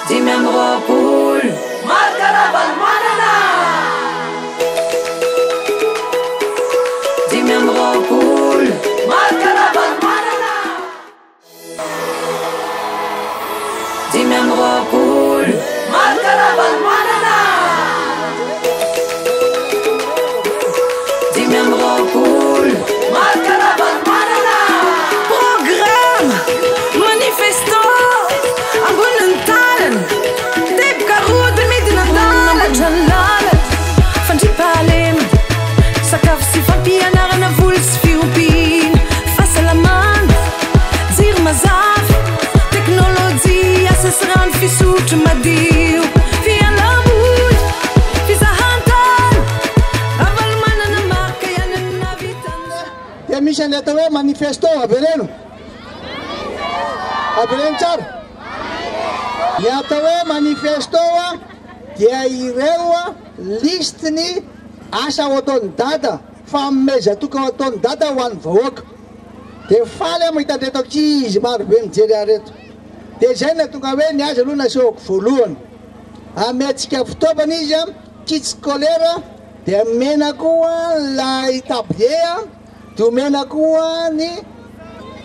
Dimy amby roapolo Markarabal manana Dimy amby roapolo Markarabal manana Dimy amby roapolo Markarabal manana Dimy amby roapolo Markarabal manana Programme manifesto Abundantalan Tep karud midnatalan Jalalan Fanjipalim Sakaf si fampianaran na vuls fiupin Fasalaman Zir mazaf Technologia Sesran fisut madiu Fialamut Fisahantan Aval manana marca Yanan navitan Dia misy ny atao hoe manifesto avereno avereno tsara ny atao hoe manifesto dia ireo listiny asa ho ataony dada fanomezatoka ho ataony dada ho an'ny vahoaka dia faly mahitandreto ankizy marobe mijery areto dia zay na tonga hoe ny azy aloha nasehoko voalohany ameantsika fitaovana izy kits scolaire dia mena koa lay tablier dia omena koa ny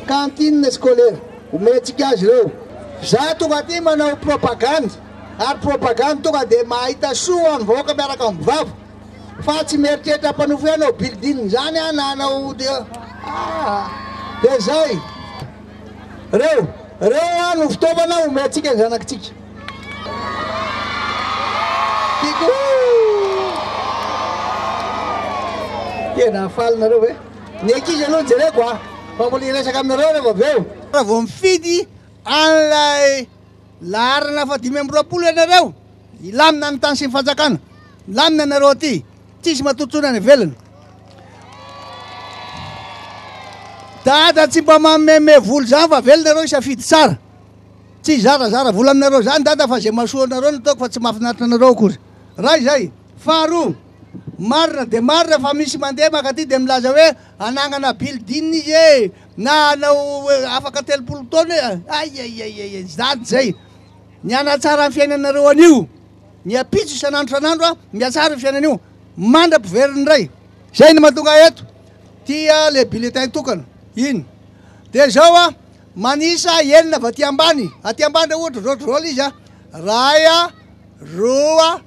cantine scolaire omentsika azy ireo za tonga aty manao propagande ary propagande tonga dia mahita soa ny vahoaka miaraka amin'ny vava fa tsy mieritreritra mpanofo anao building zany nanao dia zay reo no fitaovana omentsika ny zanakitsika tiko tena afalinareo hoe ny ankizy aloha jereko fa mbola iresaka aminareo rehefa avy eo raha vao mifidy an'lay laharana fa 520 ianareo ilamina ny tany sy ny fanjakana lamina anareo aty tsisy matotoana ny velany dada tsy mba mameme volo zany fa velonareo isafidy tsara tsy zarazara vola aminareo zany dada fa zay masoa anareo nataoko fa tsy mahafinaritra anareo akory ray zay faharoa marina de marina fa misy mandeha makaty de milaza hoe anagnana building izy e na anao afaka 30 taona ay zady zay nianatsara ny fiainanareo anio niapitso isanandro sanandro miatsara ny fiainan'io mandra-piveriny ray zay ny mahatonga eto tia le bulletin tokana iny de zao manisa enina va aty ambany ra ohatra rôtrôly izy ray roa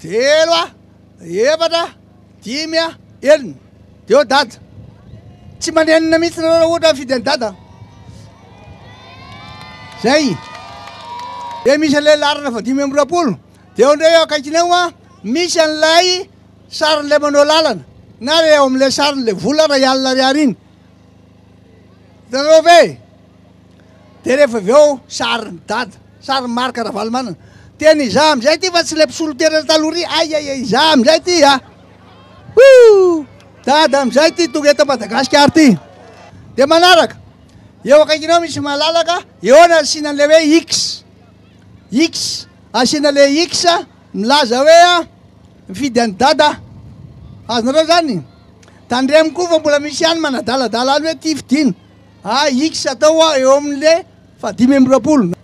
telo efatra dimy enina de eo dada tsy manenina mihitsy nareo ohatra fidy any dada zay de misy an'le larina fa 520 de eo ndray akaikinao misy an'lay sarin'le manao lalana na le eo am'le sarin'le vola ra alina riary iny hitanareo ve de rehefa avy eo sariny dada sariny marika Ravalo manana teny iza amizay ty fa tsy le mpisoloterana talory ay iza amizay ty dada amizay ty tonga eto Madagasikara ty de manaraka eo akaikinao misy malalaka eo na asina le hoe x asina le x milaza hoe mifidy any dada azonareo zany tandremo koa fa mbola misy any manadaladala any hoe ty fidina x atao eo amin'le fa 520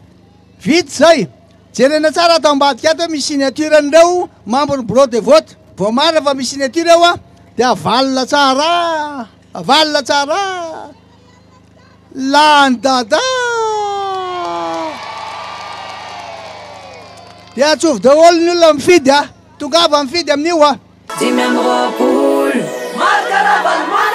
vity zay jerena tsara atao ambadika ato misy signature an'ireo membre ny bureau de vote vao marina fa misy signature eo de avalina tsara lany dada de atsovy daholo ny olona mifidy tongava mifidy amin'io 520 Markarabal manana